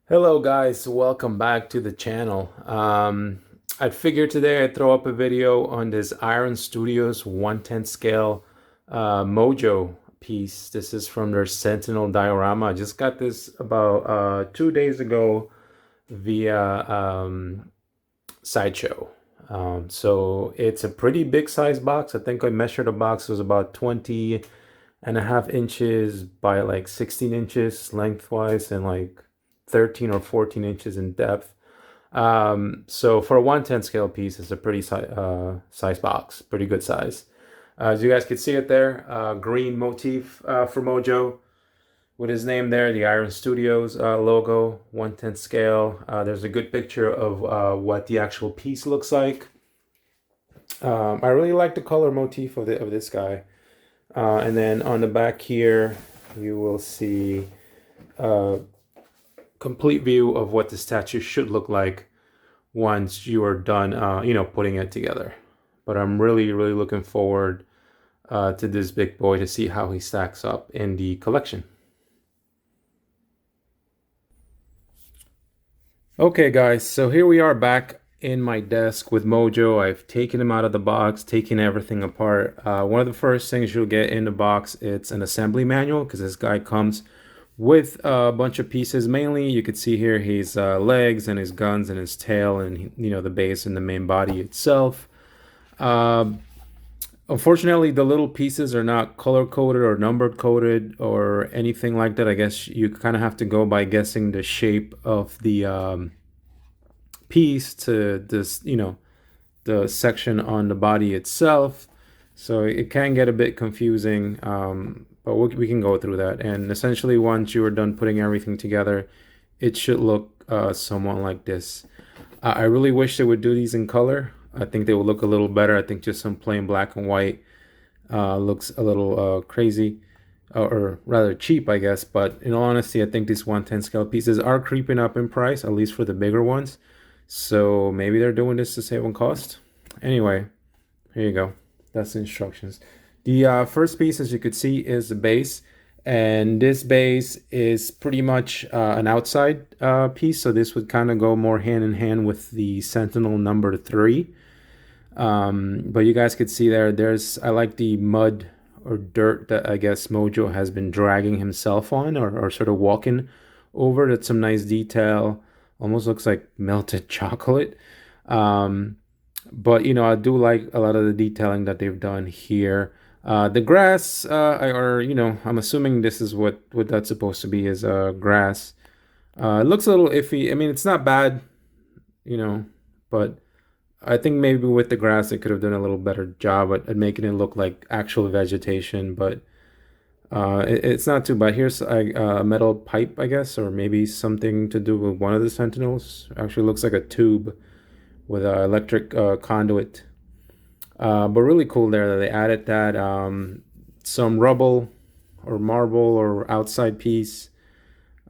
Hello guys, welcome back to the channel. I figured today I'd throw up a video on this Iron Studios 1/10 scale Mojo piece. This is from their Sentinel diorama. I just got this about 2 days ago via Sideshow. So it's a pretty big size box. I think I measured the box was about 20.5 inches by like 16 inches lengthwise and like 13 or 14 inches in depth. So for a 1/10 scale piece, it's a pretty size box, pretty good size. As you guys can see it there, green motif for Mojo with his name there, the Iron Studios logo, 1/10 scale. There's a good picture of what the actual piece looks like. I really like the color motif of this guy. And then on the back here, you will see a complete view of what the statue should look like once you are done, putting it together. But I'm really looking forward to this big boy to see how he stacks up in the collection. Okay, guys, so here we are back in my desk with Mojo. I've taken him out of the box, taken everything apart. One of the first things you'll get in the box, it's an assembly manual because this guy comes with a bunch of pieces. Mainly, you could see here his legs and his guns and his tail and the base and the main body itself. Unfortunately, the little pieces are not color coded or number coded or anything like that. I guess you kind of have to go by guessing the shape of the piece to this, the section on the body itself. So it can get a bit confusing, but we can go through that. And essentially, once you are done putting everything together, it should look somewhat like this. I really wish they would do these in color. I think they would look a little better. I think just some plain black and white looks a little crazy, or rather cheap, I guess. But in all honesty, I think these 1/10 scale pieces are creeping up in price, at least for the bigger ones. So maybe they're doing this to save on cost. Anyway, here you go. That's the instructions. The first piece, as you could see, is the base. And this base is pretty much an outside piece. So this would kind of go more hand in hand with the Sentinel number 3. But you guys could see I like the mud or dirt that I guess Mojo has been dragging himself on or sort of walking over. That's some nice detail. Almost looks like melted chocolate. But I do like a lot of the detailing that they've done here. The grass, I'm assuming this is what that's supposed to be, is grass. It looks a little iffy. I mean, it's not bad, but I think maybe with the grass, they could have done a little better job at making it look like actual vegetation. But it's not too bad. Here's a metal pipe, I guess, or maybe something to do with one of the Sentinels. Actually looks like a tube with an electric conduit. But really cool there that they added that. Some rubble or marble or outside piece.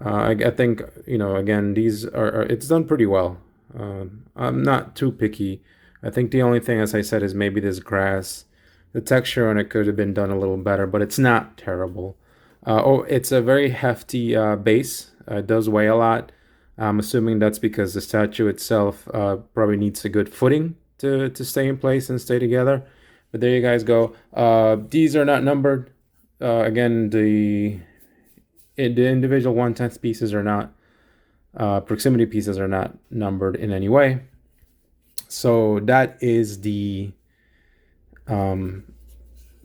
I think, again, these it's done pretty well. I'm not too picky. I think the only thing, as I said, is maybe this grass. The texture on it could have been done a little better, but it's not terrible. It's a very hefty base. It does weigh a lot. I'm assuming that's because the statue itself probably needs a good footing to stay in place and stay together. But there you guys go. These are not numbered. Again, the individual 1/10 pieces are not, proximity pieces are not numbered in any way. So that is the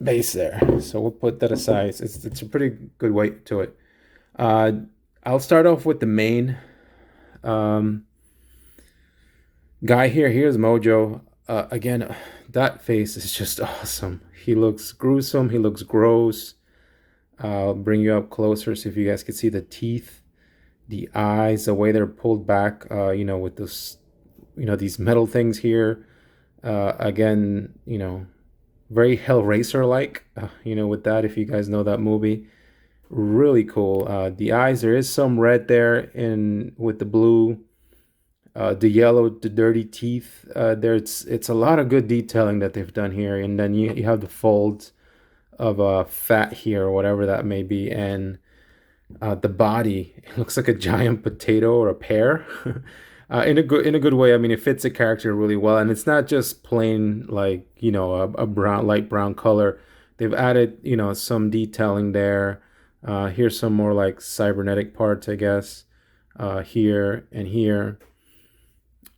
base there. So we'll put that aside. It's a pretty good weight to it. I'll start off with the main guy here. Here's Mojo. Again, that face is just awesome. He looks gruesome. He looks gross. I'll bring you up closer so if you guys can see the teeth, the eyes, the way they're pulled back, with those, these metal things here. Again, very Hellraiser-like, with that, if you guys know that movie. Really cool. The eyes, there is some red there in with the blue, the yellow, the dirty teeth. It's a lot of good detailing that they've done here. And then you have the folds of fat here or whatever that may be. And The body, it looks like a giant potato or a pear. In a good way. I mean, it fits the character really well, and it's not just plain like, a brown light brown color. They've added, some detailing there. Here's some more like cybernetic parts, I guess. Here and here.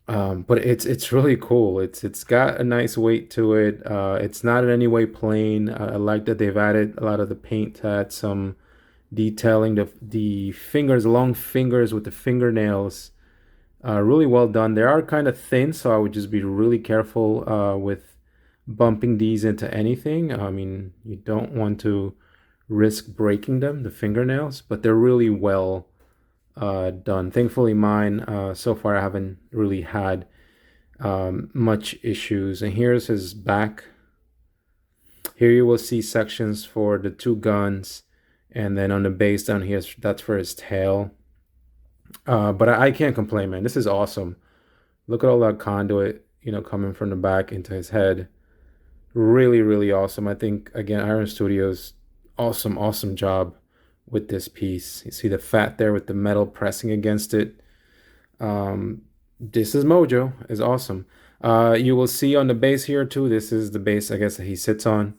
But it's really cool. It's got a nice weight to it. It's not in any way plain. I like that they've added a lot of the paint to add some detailing. The fingers, long fingers with the fingernails, really well done. They are kind of thin, so I would just be really careful with bumping these into anything. I mean, you don't want to risk breaking them, the fingernails, but they're really well done. Thankfully, mine so far I haven't really had much issues. And here's his back. Here you will see sections for the two guns, and then on the base down here, that's for his tail. But I can't complain, man. This is awesome. Look at all that conduit, coming from the back into his head. Really, really awesome. I think again, Iron Studios, awesome, awesome job with this piece. You see the fat there with the metal pressing against it. This is Mojo, is awesome. You will see on the base here too. This is the base, I guess, that he sits on.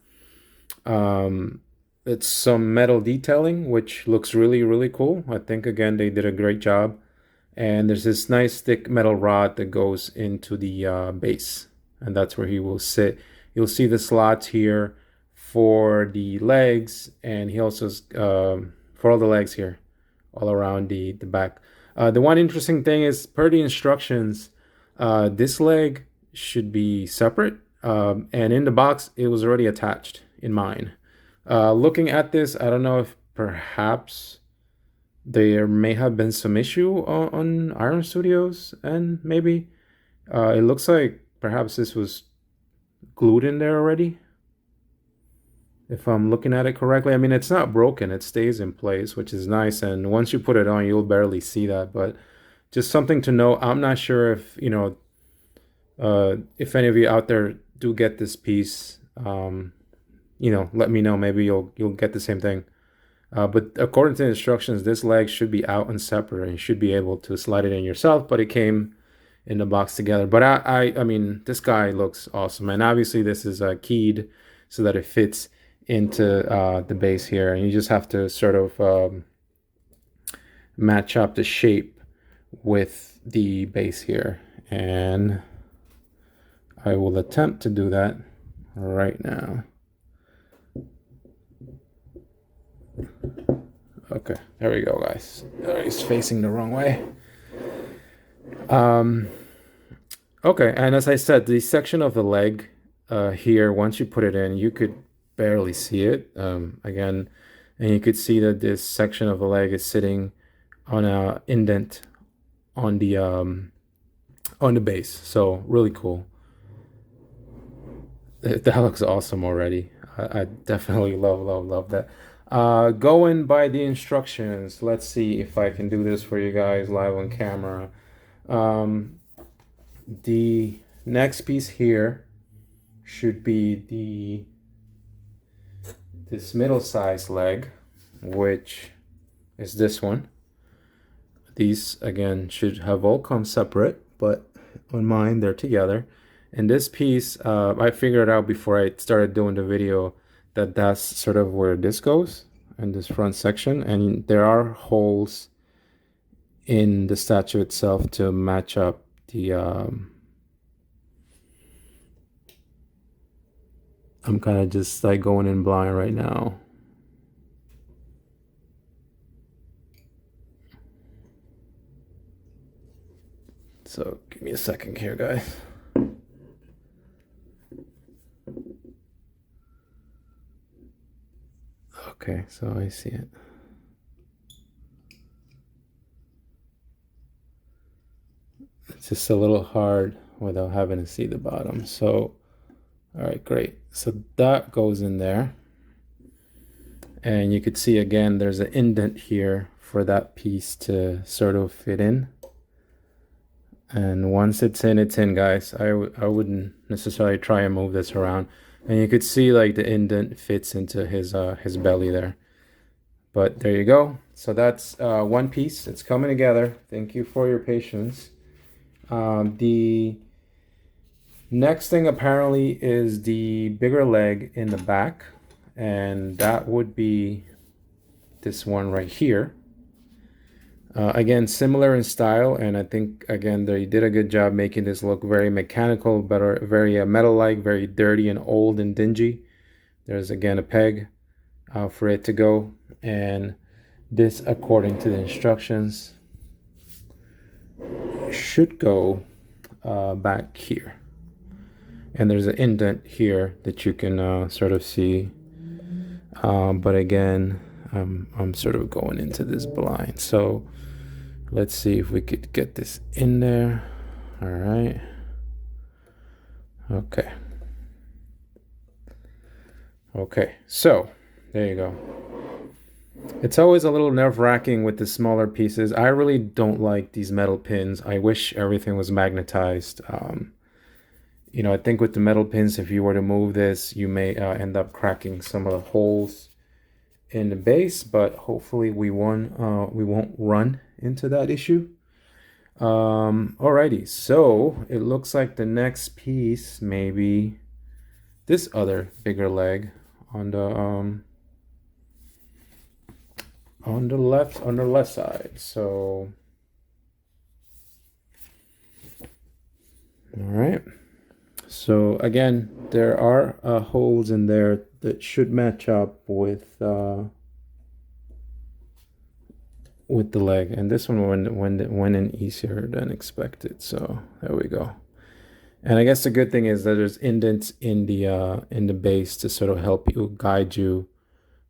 Um, it's some metal detailing, which looks really, really cool. I think again they did a great job. And there's this nice thick metal rod that goes into the base, and that's where he will sit. You'll see the slots here for the legs, and he also for all the legs here, all around the back. The one interesting thing is, per the instructions, this leg should be separate, and in the box it was already attached in mine. Looking at this, I don't know if perhaps there may have been some issue on Iron Studios, and maybe it looks like perhaps this was glued in there already. If I'm looking at it correctly, I mean, it's not broken, it stays in place, which is nice. And once you put it on, you'll barely see that. But just something to know. I'm not sure if any of you out there do get this piece. Let me know. Maybe you'll get the same thing. But according to the instructions, this leg should be out and separate, and you should be able to slide it in yourself. But it came in the box together. But I mean, this guy looks awesome, and obviously this is keyed so that it fits into the base here, and you just have to sort of match up the shape with the base here, and I will attempt to do that right now. Okay, there we go, guys. He's facing the wrong way. Okay, and as I said, the section of the leg here, once you put it in, you could barely see it again, and you could see that this section of the leg is sitting on a indent on the base. So really cool. That looks awesome already. I definitely love that. Going by the instructions, let's see if I can do this for you guys live on camera. The next piece here should be this middle size leg, which is this one. These again should have all come separate, but on mine they're together. And this piece, I figured out before I started doing the video that that's sort of where this goes in this front section, and there are holes in the statue itself to match up the I'm kind of just like going in blind right now. So give me a second here, guys. Okay, so I see it. It's just a little hard without having to see the bottom. So, all right, great. So that goes in there. And you could see again, there's an indent here for that piece to sort of fit in. And once it's in, guys. I wouldn't necessarily try and move this around. And you could see like the indent fits into his belly there. But there you go. So that's one piece. It's coming together. Thank you for your patience. The next thing apparently is the bigger leg in the back, and that would be this one right here. Again, similar in style, and I think again they did a good job making this look very mechanical, but very metal-like, very dirty and old and dingy. There's again a peg for it to go, and this, according to the instructions, should go back here. And there's an indent here that you can sort of see. But again, I'm sort of going into this blind. So let's see if we could get this in there. All right. Okay. Okay. So there you go. It's always a little nerve-wracking with the smaller pieces. I really don't like these metal pins. I wish everything was magnetized. I think with the metal pins, if you were to move this, you may end up cracking some of the holes in the base, but hopefully we won't run into that issue. Alrighty, so it looks like the next piece may be this other bigger leg on the left side. So all right. So again, there are holes in there that should match up with the leg, and this one went in easier than expected. So there we go. And I guess the good thing is that there's indents in the base to sort of help you guide you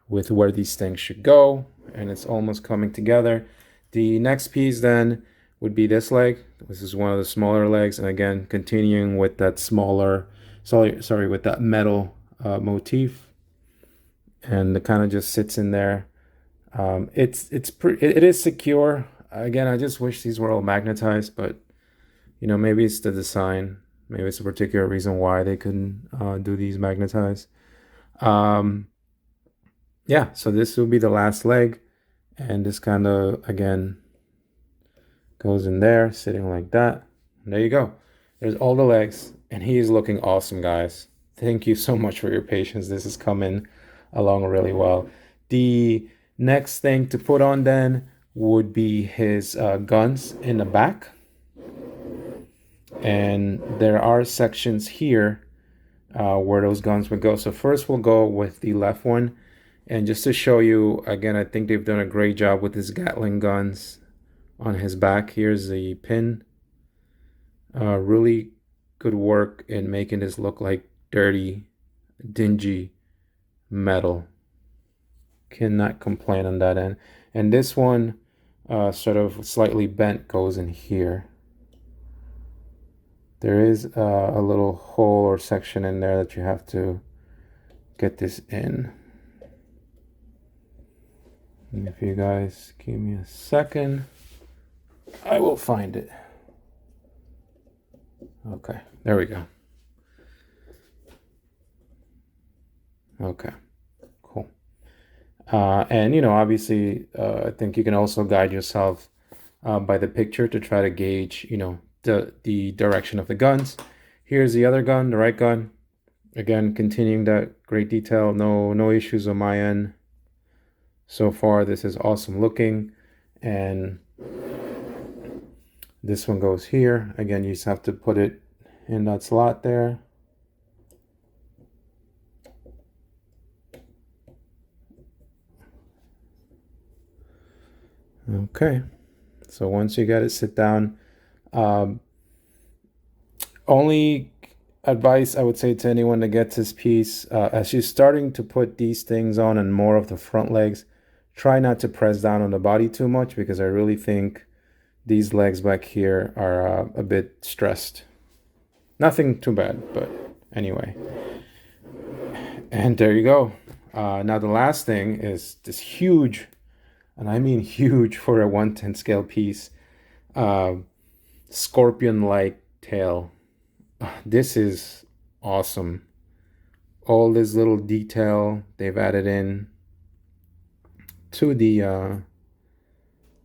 with where these things should go, and it's almost coming together. The next piece then would be this leg. This is one of the smaller legs, and again, continuing with that with that metal motif, and it kind of just sits in there. It is secure. Again, I just wish these were all magnetized, but maybe it's the design. Maybe it's a particular reason why they couldn't do these magnetized. Yeah, so this will be the last leg, and this kind of again goes in there, sitting like that. And there you go. There's all the legs, and he is looking awesome, guys. Thank you so much for your patience. This is coming along really well. The next thing to put on then would be his guns in the back. And there are sections here where those guns would go. So first we'll go with the left one. And just to show you, again, I think they've done a great job with his Gatling guns on his back. Here's the pin. Really good work in making this look like dirty, dingy metal. Cannot complain on that end. And this one, sort of slightly bent, goes in here. There is a little hole or section in there that you have to get this in. And if you guys give me a second, I will find it. Okay, there we go. Okay, cool. And obviously, I think you can also guide yourself by the picture to try to gauge, the direction of the guns. Here's the other gun, the right gun. Again, continuing that great detail. No issues on my end. So far, this is awesome looking. And this one goes here. Again, you just have to put it in that slot there. Okay. So once you get it sit down, only advice I would say to anyone that gets this piece, as you're starting to put these things on and more of the front legs, try not to press down on the body too much, because I really think these legs back here are a bit stressed. Nothing too bad, but anyway. And there you go. Now the last thing is this huge, and I mean huge for a 1/10 scale piece, scorpion-like tail. This is awesome. All this little detail they've added in to the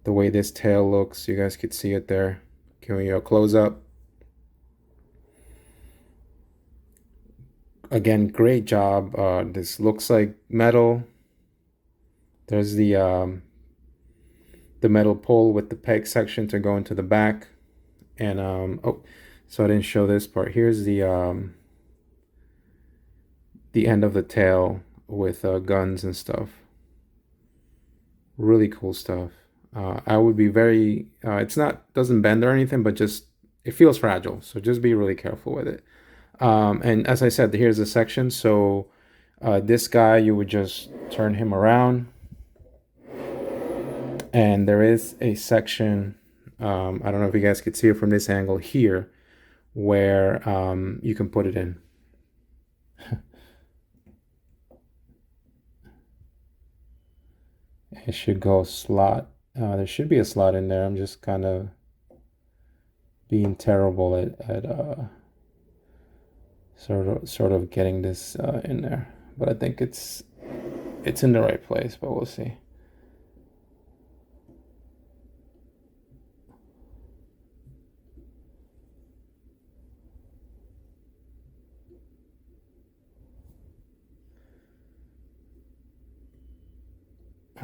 way this tail looks. You guys could see it there. Can we close up? Again, great job. This looks like metal. There's the metal pole with the peg section to go into the back. And oh, so I didn't show this part. Here's the end of the tail with guns and stuff. Really cool stuff. I would be very, it's not, doesn't bend or anything, but just, it feels fragile. So just be really careful with it. And as I said, here's the section. So this guy, you would just turn him around. And there is a section, I don't know if you guys could see it from this angle here, where you can put it in. It should go slot. There should be a slot in there. I'm just kind of being terrible at sort of getting this in there. But I think it's in the right place, but we'll see.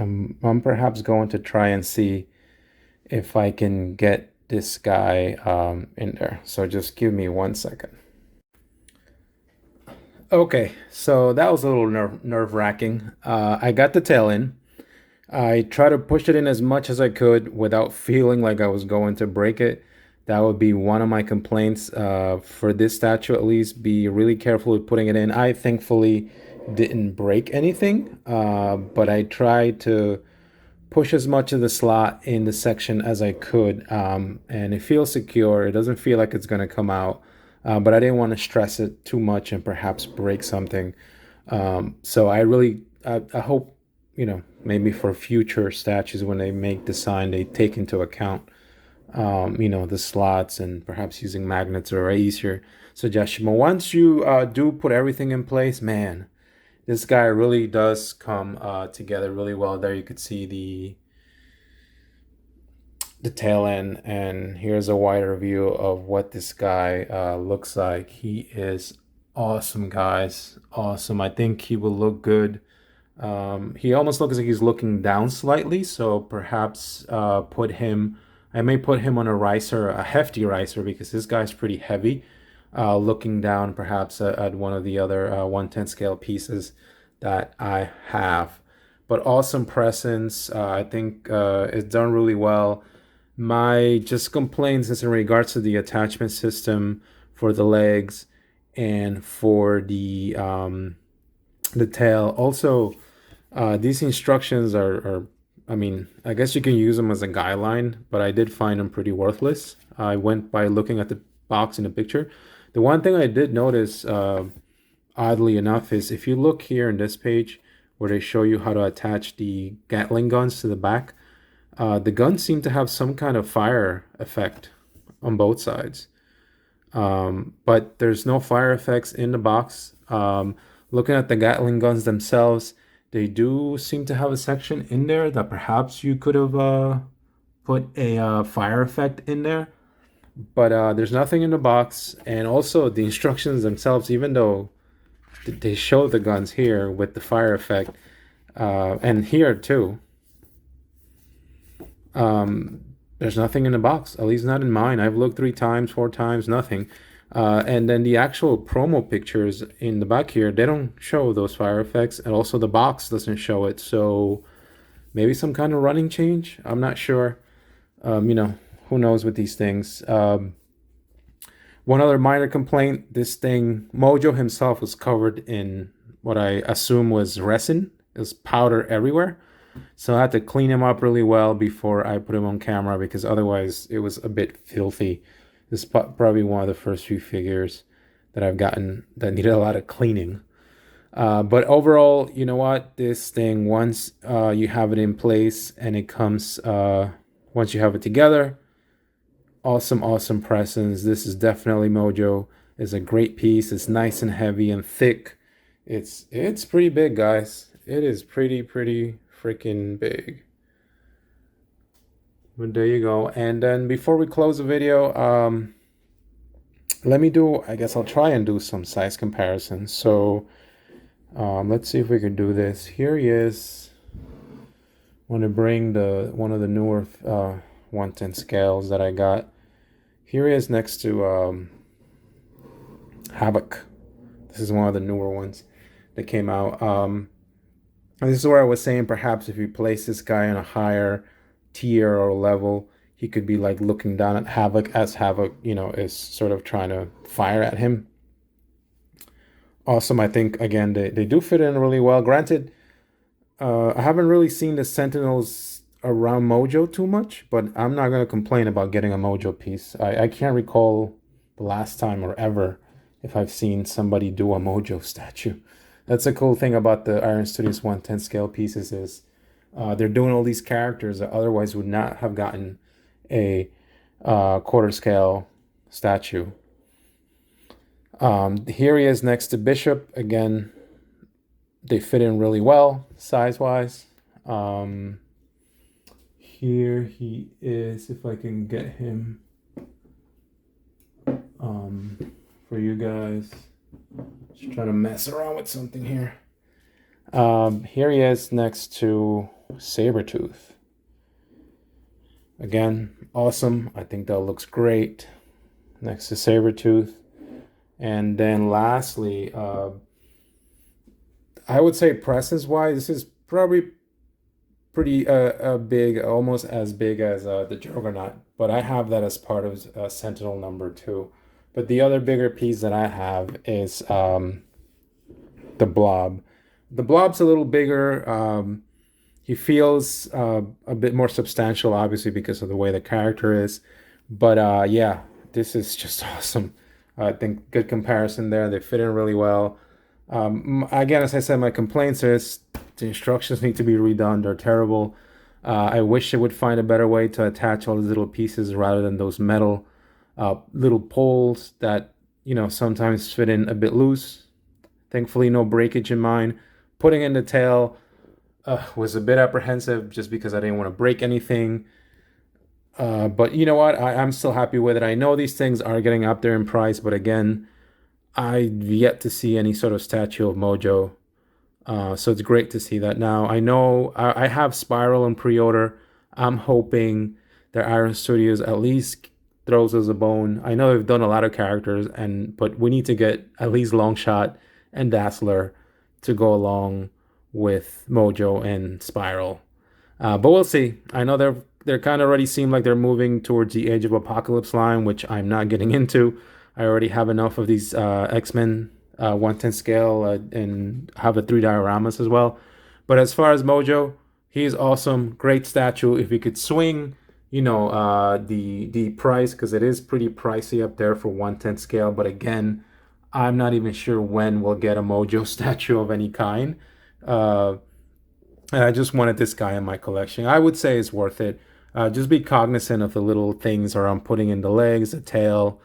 I'm perhaps going to try and see if I can get this guy in there. So just give me 1 second. Okay, so that was a little nerve-wracking. I got the tail in. I tried to push it in as much as I could without feeling like I was going to break it. That would be one of my complaints for this statue, at least. Be really careful with putting it in. I thankfully didn't break anything, but I tried to push as much of the slot in the section as I could, and it feels secure. It doesn't feel like it's going to come out, but I didn't want to stress it too much and perhaps break something. So I hope, maybe for future statues when they make design, they take into account, the slots, and perhaps using magnets are an easier suggestion. But once you do put everything in place, man, this guy really does come together really well. There you could see the tail end, and here's a wider view of what this guy looks like. He is awesome, guys. Awesome. I think he will look good. He almost looks like he's looking down slightly, so perhaps I may put him on a riser, a hefty riser, because this guy's pretty heavy. Looking down perhaps at one of the other 110 scale pieces that I have. But awesome presence. I think it's done really well. My just complaints is in regards to the attachment system for the legs and for the tail. Also, these instructions are, I mean, I guess you can use them as a guideline, but I did find them pretty worthless. I went by looking at the box in the picture. The one thing I did notice, oddly enough, is if you look here in this page where they show you how to attach the Gatling guns to the back, the guns seem to have some kind of fire effect on both sides. But there's no fire effects in the box. Looking at the Gatling guns themselves, they do seem to have a section in there that perhaps you could have put a fire effect in there. But there's nothing in the box. And also the instructions themselves, even though they show the guns here with the fire effect, and here too, there's nothing in the box, at least not in mine. I've looked 3 times, 4 times, nothing. And then the actual promo pictures in the back here, they don't show those fire effects, and also the box doesn't show it. So maybe some kind of running change. I'm not sure. Who knows with these things. One other minor complaint, this thing, Mojo himself was covered in what I assume was resin. It was powder everywhere. So I had to clean him up really well before I put him on camera, because otherwise it was a bit filthy. This is probably one of the first few figures that I've gotten that needed a lot of cleaning. But overall, you know what? This thing, once you have it in place and it comes, once you have it together, awesome presence. This is definitely Mojo. It's a great piece. It's nice and heavy and thick. It's pretty big, guys. It is pretty freaking big. But there you go. And then before we close the video, let me do, I guess I'll try and do some size comparisons. So let's see if we can do this. Here he is. I want to bring one of the newer 110 scales that I got. Here he is next to Havoc. This is one of the newer ones that came out. And this is where I was saying perhaps if you place this guy on a higher tier or level, he could be like looking down at Havoc as Havoc, you know, is sort of trying to fire at him. Awesome. I think, again, they do fit in really well. Granted, I haven't really seen the Sentinels around Mojo too much, but I'm not going to complain about getting a Mojo piece. I can't recall the last time or ever if I've seen somebody do a Mojo statue. That's a cool thing about the Iron Studios 110 scale pieces is they're doing all these characters that otherwise would not have gotten a quarter scale statue. Here he is next to Bishop. Again, they fit in really well size-wise. Here he is, if I can get him for you guys. Just trying to mess around with something here. Here he is next to Sabretooth. Again, awesome. I think that looks great next to Sabretooth. And then lastly, I would say presence-wise, this is probably pretty big, almost as big as the Juggernaut. But I have that as part of Sentinel number 2. But the other bigger piece that I have is the Blob. The Blob's a little bigger. He feels a bit more substantial, obviously, because of the way the character is. But yeah, this is just awesome. I think good comparison there. They fit in really well. Again, as I said, my complaints is the instructions need to be redone. They're terrible. I wish they would find a better way to attach all these little pieces rather than those metal little poles that, you know, sometimes fit in a bit loose. Thankfully, no breakage in mine. Putting in the tail was a bit apprehensive just because I didn't want to break anything. But you know what? I'm still happy with it. I know these things are getting up there in price, but again, I've yet to see any sort of statue of Mojo. So it's great to see that now. I know I have Spiral in pre-order. I'm hoping that Iron Studios at least throws us a bone. I know they've done a lot of characters, but we need to get at least Longshot and Dazzler to go along with Mojo and Spiral. But we'll see. I know they're kind of already seem like they're moving towards the Age of Apocalypse line, which I'm not getting into. I already have enough of these X-Men 110 scale and have the 3 dioramas as well. But as far as Mojo, he's awesome. Great statue. If you could swing, you know, the price, because it is pretty pricey up there for 110 scale. But again, I'm not even sure when we'll get a Mojo statue of any kind. And I just wanted this guy in my collection. I would say it's worth it. Just be cognizant of the little things around putting in the legs, the tail.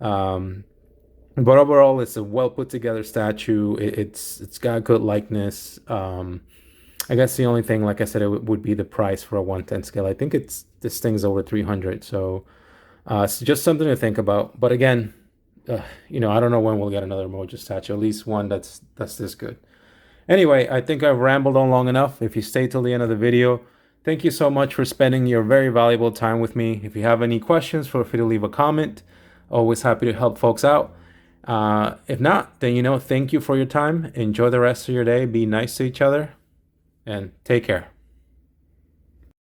But overall, it's a well put together statue. It's got good likeness. I guess the only thing, like I said, it would be the price for a 110 scale. I think this thing's over 300. So it's just something to think about. But again, you know, I don't know when we'll get another Mojo statue. At least one that's this good. Anyway, I think I've rambled on long enough. If you stay till the end of the video, thank you so much for spending your very valuable time with me. If you have any questions, feel free to leave a comment. Always happy to help folks out. If not, then, you know, thank you for your time. Enjoy the rest of your day. Be nice to each other and take care.